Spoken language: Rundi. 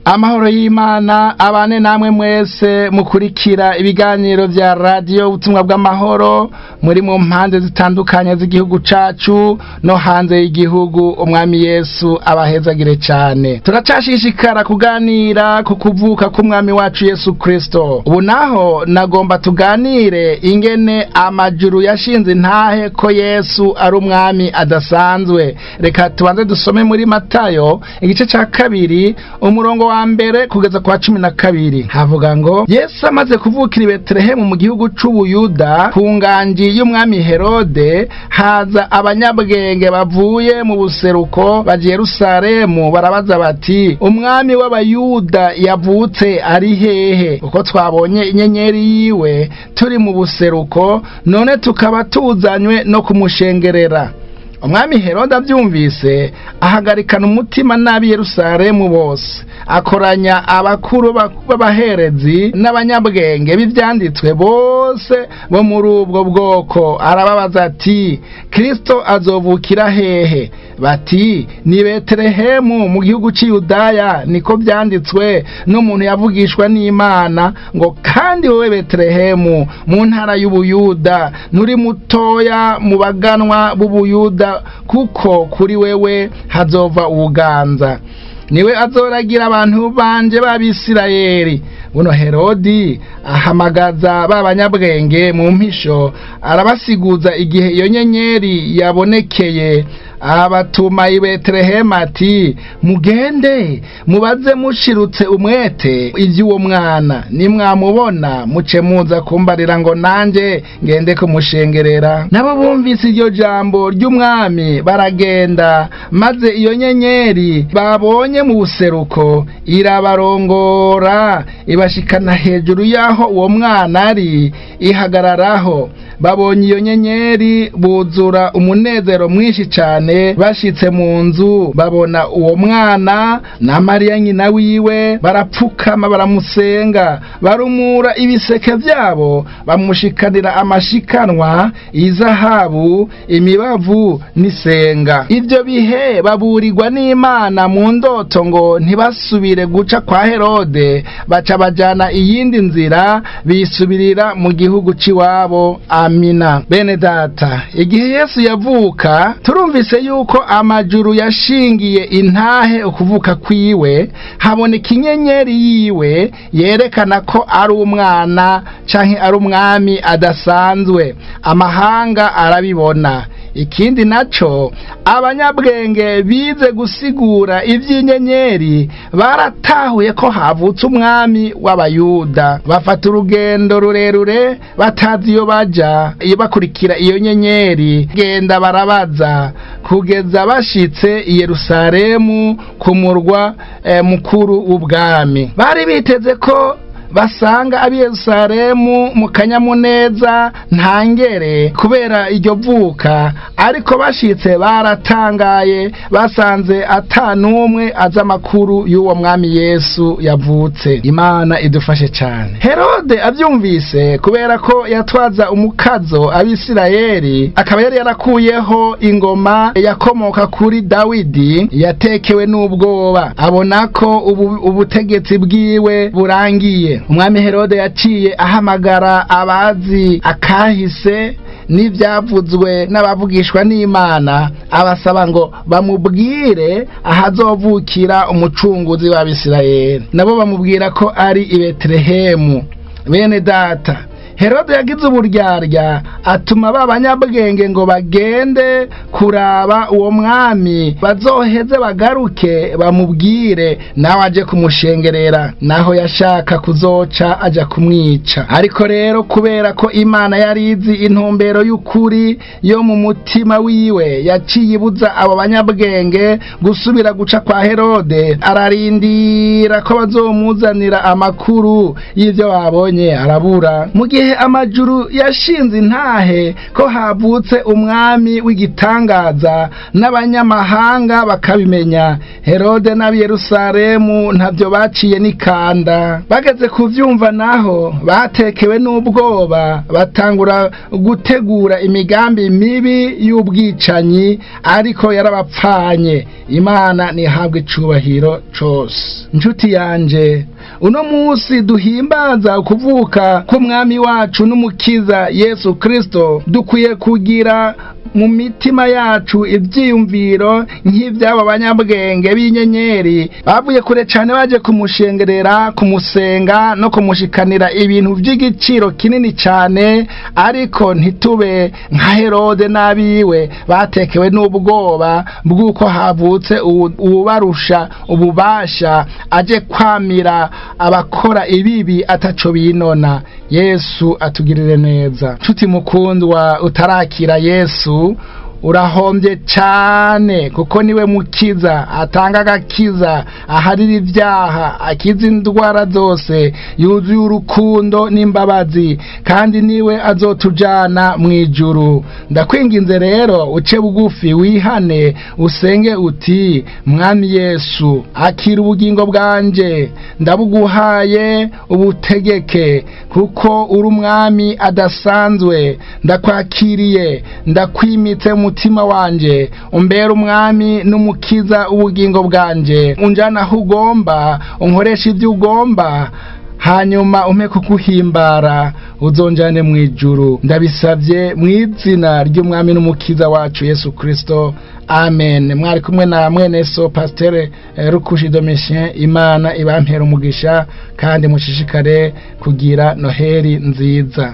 Amahoro y'Imana abane namwe mwese mukurikira ibiganiro vya radio ubutumwa bw'amahoro muri mu mpande zitandukanye z'igihugu cacu no hanze y'igihugu. Umwami Yesu abahezagire cane. Turacashishikara kuganira ku kuvuka k'umwami wacu Yesu Kristo. Ubu naho nagomba tuganire ingene amajuru yashinze intahe ko Yesu ari umwami adasanzwe. Reka tubanze dusome muri Matayo igice ca kabiri umurongo wa mbere kugeza kwa 12. Havuga ngo Yesu amaze kuvukira i Betelehemu mu gihugu c'Ubuyuda ku nganji y'umwami Herode, haza abanyabwenge bavuye mu buseruko baje Yerusalemu barabaza bati, umwami w'Abayuda yavutse ari hehe? Uko twabonye inyenyeri yiwe turi mu buseruko, none tukaba tuzanywe no kumushengerera. Umwami Herode avyumvise ahagarikana umutima n'abi Yerusalemu bose, akoranya abakuru b'abaherezi n'abanyabwenge b'ivyanditswe bose bo muri ubwo bwoko, arababaza ati, Kristo azovukira hehe? Bati, ni Betelehemu mu gihugu c'Yudaya, niko vyanditswe n'umuntu yavugishwa n'Imana ngo, kandi wowe Betelehemu mu ntara y'Ubuyuda nturi mutoya mu baganwa b'Ubuyuda, kuko kuri wewe hazova ubuganza, niwe azoragira abantu banje b'Abisirayeli. Buno Herodi ahamagaza b'abanyabwenge mu mpisho, arabasiguza igihe iyo nyenyeri yabonekeye, abatuma i Betelehemu ati, mugende mubaze mushirutse umwete ivy'uwo mwana, nimwamubona muce muza kumbarira ngo nanje ngende kumushengerera. Nabo bumvise iryo jambo ry'umwami baragenda, maze iyo nyenyeri babonye mu buseruko irabarongora ibashikana hejuru yaho uwo mwana ari, ihagararaho. Babonye iyo nyenyeri buzura umunezero mwinshi cane, bashitse mu nzu babona uwo mwana na Mariya nyina wiwe, barapfukama baramusenga, barumura ibiseke vyabo, bamushikanira amashikanwa, izahabu, imibavu n'isenga. Ivyo bihe baburirwa n'Imana mu ndoto ngo ntibasubire guca kwa Herode, baca bajana iyindi nzira bisubirira mu gihugu ciwabo. Amina. Bene data, igihe Yesu yavuka turumvise yuko amajuru yashingiye intahe ukuvuka kwiwe, haboneka inyenyeri yiwe yerekana ko ari umwana canke ari umwami adasanzwe. Amahanga arabibona. Ikindi naco, abanyabwenge bize gusigura ivy'inyenyeri baratahuye ko havutse umwami w'Abayuda. Bafata urugendo rurerure batazi iyo baja, iyo bakurikira iyo nyenyeri, genda barabaza kugeza bashitse i Yerusalemu ku murwa mukuru w'ubwami. Bari biteze ko basanga abi Yerusalemu mu kanyamuneza ntangere kubera iryo vuka, ariko bashitse baratangaye, basanze atanumwe aza amakuru y'uwo mwami Yesu yavutse. Imana idufashe cane. Herode avyumvise kubera ko yatwaza umukazo Abisirayeli, akaba yari yarakuyeho ingoma yakomoka kuri Dawidi, yatekewe n'ubwoba, abona ko ubutegetsi bwiwe burangiye. Umwami Herode yaciye ahamagara abazi akahise n'ivyavuzwe n'abavugishwa n'Imana, abasaba ngo bamubwire ahazovukira umucunguzi w'Abisirayeli. Nabo bamubwira ko ari i Betelehemu. Bene data, Herode yagize uburyarya, atuma b'abanyabwenge ngo bagende kuraba uwo mwami, bazoheze bagaruke bamubwire nawe aje kumushengerera, naho yashaka kuzoca aja kumwica. Ariko rero kubera ko Imana yarizi intumbero y'ukuri yo mu mutima wiwe, yaciye ibuza abo banyabwenge gusubira guca kwa Herode, ararindira ko bazomuzanira amakuru y'ivyo babonye, arabura. Mu gihe igihe amajuru yashinze intahe ko havutse umwami w'igitangaza n'abanyamahanga bakabimenya, Herode n'ab'i Yerusalemu ntavyo baciye n'ikanda. Bageze kuvyumva naho batekewe n'ubwoba, batangura gutegura imigambi mibi y'ubwicanyi, ariko yarabapfanye. Imana nihabwe icubahiro cose. Njuti yanje, uno musi duhimbaza ukuvuka k'umwami wacu n'umukiza Yesu Kristo, dukwiye kugira mu mitima yacu ivyiyumviro nk'ivy'abo banyabwenge b'inyenyeri bavuye kure cane baje kumushengerera, kumusenga no kumushikanira ibintu vy'igiciro kinini cane, ariko ntitube nka Herode n'abiwe batekewe n'ubwoba bw'uko havutse uwubarusha ububasha aje kwamira abakora ibibi ataco binona. Yesu atugirire neza. Nshuti mukundwa, utarakira Yesu urahombye cyane, kuko niwe mukiza, atanga agakiza, aharira ibyaha, akiza indwara zose, yuzuye urukundo n'imbabazi, kandi niwe azotujana mu ijuru. Ndakwinginze rero uce bugufi, wihane, usenge uti: Mwami Yesu, akira ubugingo bwanje, ndabuguhaye ubutegeke, kuko uri umwami adasanzwe. Ndakwakiriye, ndakwimitse umutima wanje, umbera umwami n'umukiza ubugingo bwanje, unjana aho ugomba, unkoresha ibyo ugomba, hanyuma umpe kuguhimbara, uzonjane mu ijuru. Ndabisavye mu izina ry'umwami n'umukiza wacu Yesu Kristo, amen. Mwari kumwe na mwene so Pasteur Rukushi Domitien. Imana ibampera umugisha kandi mushishikare kugira Noheli nziza.